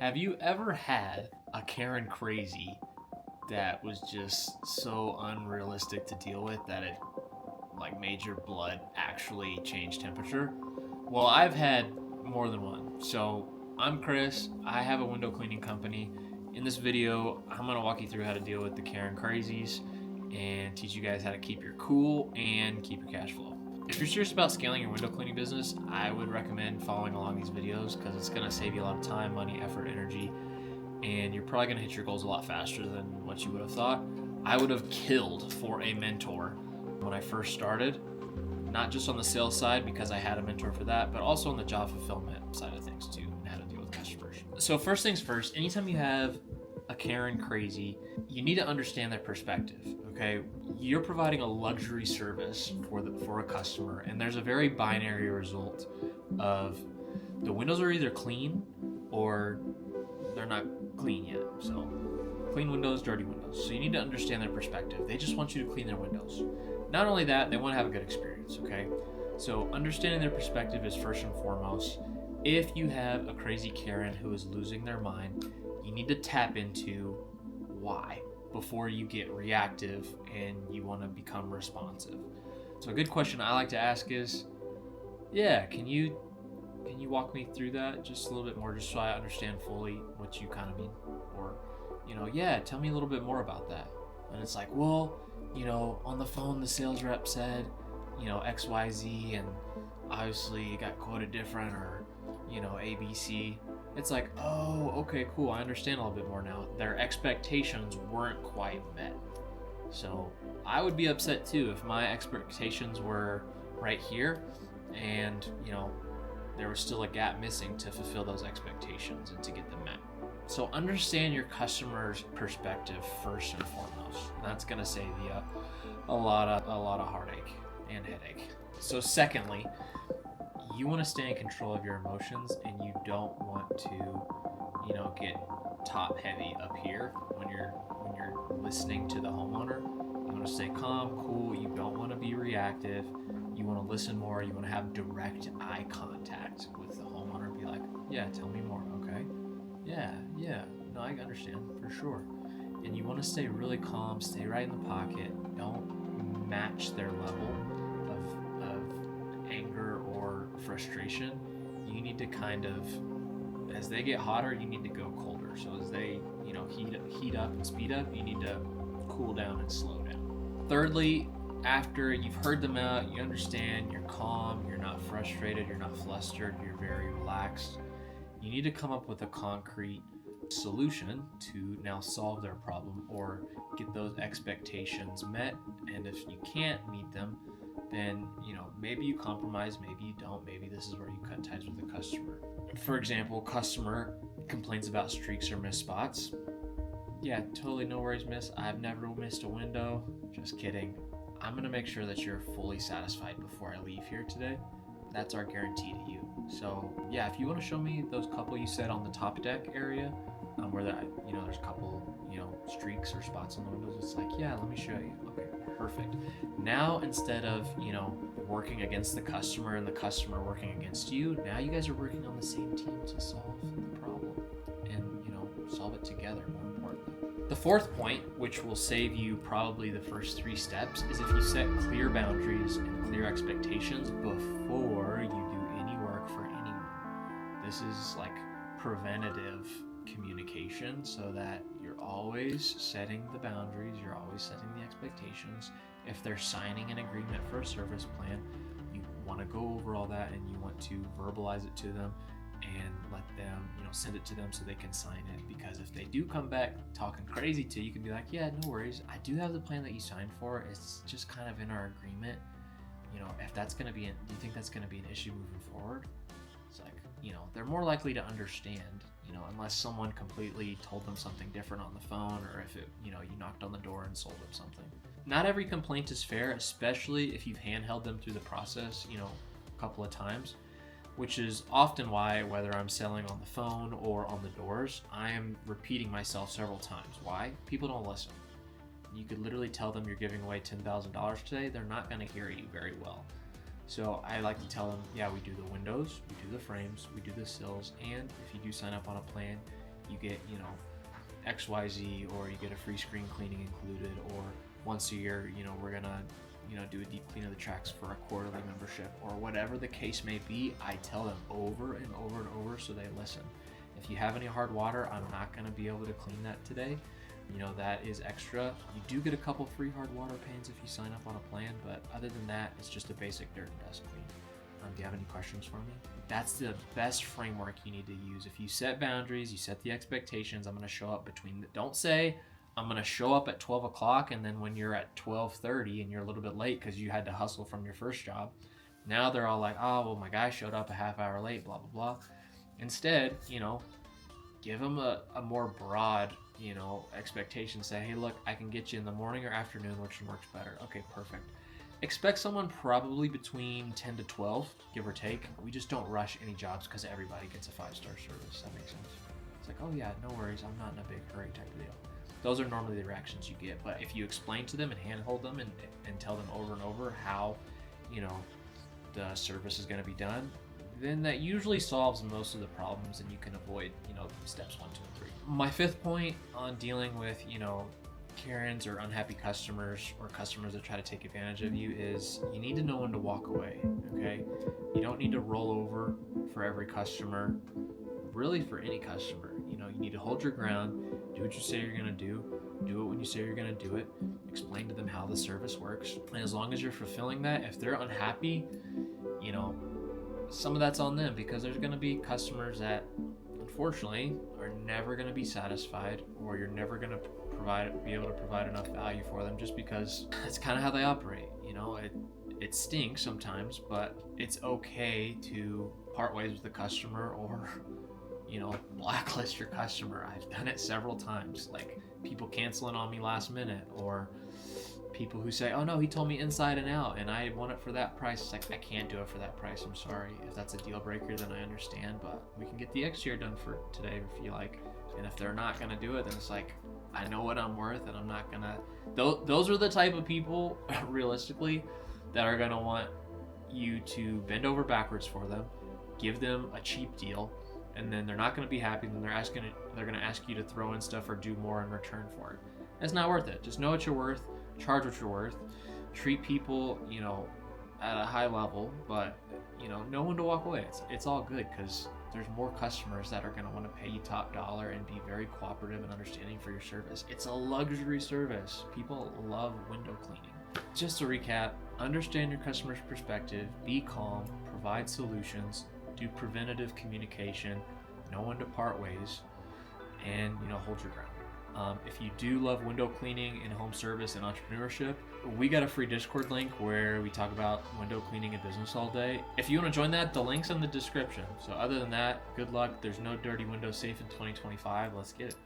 Have you ever had a Karen crazy that was just so unrealistic to deal with that it like made your blood actually change temperature? Well, I've had more than one. So I'm Chris. I have a window cleaning company. In this video, I'm gonna walk you through how to deal with the Karen crazies and teach you guys how to keep your cool and keep your cash flow. If you're serious about scaling your window cleaning business, I would recommend following along these videos because it's going to save you a lot of time, money, effort, energy, and you're probably going to hit your goals a lot faster than what you would have thought. I would have killed for a mentor when I first started, not just on the sales side because I had a mentor for that, but also on the job fulfillment side of things too, and how to deal with customers. So first things first, anytime you have a Karen crazy, you need to understand their perspective. Okay, you're providing a luxury service for a customer, and there's a very binary result of the windows are either clean or they're not clean yet. So clean windows, dirty windows. So you need to understand their perspective. They just want you to clean their windows. Not only that, they want to have a good experience. Okay, so understanding their perspective is first and foremost. If you have a crazy Karen who is losing their mind, you need to tap into why before you get reactive and you want to become responsive. So a good question I like to ask is, can you walk me through that just a little bit more, just so I understand fully what you kind of mean? Or, tell me a little bit more about that. And it's like, well, on the phone the sales rep said, XYZ, and obviously it got quoted different, or ABC. It's like, oh, okay, cool. I understand a little bit more now. Their expectations weren't quite met. So I would be upset too if my expectations were right here and, there was still a gap missing to fulfill those expectations and to get them met. So understand your customer's perspective first and foremost. And that's going to save you a lot of heartache and headache. So secondly, you want to stay in control of your emotions, and you don't want to, get top heavy up here when you're listening to the homeowner. You want to stay calm, cool. You don't want to be reactive. You want to listen more. You want to have direct eye contact with the homeowner and be like, yeah, tell me more. Okay. Yeah. No, I understand for sure. And you want to stay really calm, stay right in the pocket. Don't match their level of anger or frustration. You need to kind of, as they get hotter, you need to go colder. So as they, heat up and speed up, you need to cool down and slow down. Thirdly, after you've heard them out, you understand, you're calm, you're not frustrated, you're not flustered, you're very relaxed. You need to come up with a concrete solution to now solve their problem or get those expectations met. And if you can't meet them, then maybe you compromise, maybe you don't, maybe this is where you cut ties with the customer. For example, customer complains about streaks or missed spots. Yeah, totally, no worries, miss. I've never missed a window. Just kidding. I'm gonna make sure that you're fully satisfied before I leave here today. That's our guarantee to you. So yeah, if you want to show me those couple you said on the top deck area, where there's a couple streaks or spots on the windows, it's like, yeah, let me show you. Okay, perfect. Now instead of working against the customer and the customer working against you, now you guys are working on the same team to solve the problem and solve it together, more importantly. The fourth point, which will save you probably the first 3 steps, is if you set clear boundaries and clear expectations before you do any work for anyone. This is like preventative communication, so that you're always setting the boundaries, you're always setting the expectations. If they're signing an agreement for a service plan, you want to go over all that and you want to verbalize it to them and let them, send it to them so they can sign it. Because if they do come back talking crazy to you, you can be like, yeah, no worries. I do have the plan that you signed for. It's just kind of in our agreement. If that's going to be, do you think that's going to be an issue moving forward? It's like, they're more likely to understand, unless someone completely told them something different on the phone, or if you knocked on the door and sold them something. Not every complaint is fair, especially if you've handheld them through the process, a couple of times, which is often why, whether I'm selling on the phone or on the doors, I am repeating myself several times. Why? People don't listen. You could literally tell them you're giving away $10,000 today. They're not going to hear you very well. So I like to tell them, yeah, we do the windows, we do the frames, we do the sills, and if you do sign up on a plan, you get, XYZ, or you get a free screen cleaning included, or once a year, we're gonna, do a deep clean of the tracks for a quarterly membership, or whatever the case may be. I tell them over and over and over so they listen. If you have any hard water, I'm not gonna be able to clean that today. That is extra. You do get a couple free hard water panes if you sign up on a plan, but other than that, it's just a basic dirt and dust clean. Do you have any questions for me? That's the best framework you need to use. If you set boundaries, you set the expectations. I'm going to show up don't say I'm going to show up at 12 o'clock and then when you're at 12:30 and you're a little bit late because you had to hustle from your first job, now they're all like, oh, well, my guy showed up a half hour late, blah, blah, blah. Instead, give them a more broad, expectation. Say, hey, look, I can get you in the morning or afternoon, which works better. Okay, perfect. Expect someone probably between 10 to 12, give or take. We just don't rush any jobs because everybody gets a 5-star service. That makes sense. It's like, oh yeah, no worries, I'm not in a big hurry type of deal. Those are normally the reactions you get. But if you explain to them and handhold them and tell them over and over how, the service is going to be done, then that usually solves most of the problems and you can avoid, steps 1, 2, and 3. My 5th point on dealing with, Karens or unhappy customers or customers that try to take advantage of you is you need to know when to walk away, okay? You don't need to roll over for every customer, really for any customer. You need to hold your ground, do what you say you're gonna do it when you say you're gonna do it, explain to them how the service works, and as long as you're fulfilling that, if they're unhappy, some of that's on them because there's gonna be customers that unfortunately are never gonna be satisfied, or you're never gonna be able to provide enough value for them just because that's kind of how they operate. It stinks sometimes, but it's okay to part ways with the customer or blacklist your customer. I've done it several times, like people canceling on me last minute, or people who say, oh no, he told me inside and out and I want it for that price. It's like, I can't do it for that price, I'm sorry. If that's a deal breaker, then I understand, but we can get the exterior done for today if you like. And if they're not gonna do it, then it's like, I know what I'm worth and I'm not gonna. Those are the type of people, realistically, that are gonna want you to bend over backwards for them, give them a cheap deal, and then they're not gonna be happy. And then they're gonna ask you to throw in stuff or do more in return for it. It's not worth it. Just know what you're worth, charge what you're worth, treat people, at a high level, but know when to walk away. It's all good because there's more customers that are going to want to pay you top dollar and be very cooperative and understanding for your service. It's a luxury service. People love window cleaning. Just to recap, understand your customer's perspective, be calm, provide solutions, do preventative communication, know when to part ways, and hold your ground. If you do love window cleaning and home service and entrepreneurship, we got a free Discord link where we talk about window cleaning and business all day. If you want to join that, the link's in the description. So other than that, good luck. There's no dirty windows safe in 2025. Let's get it.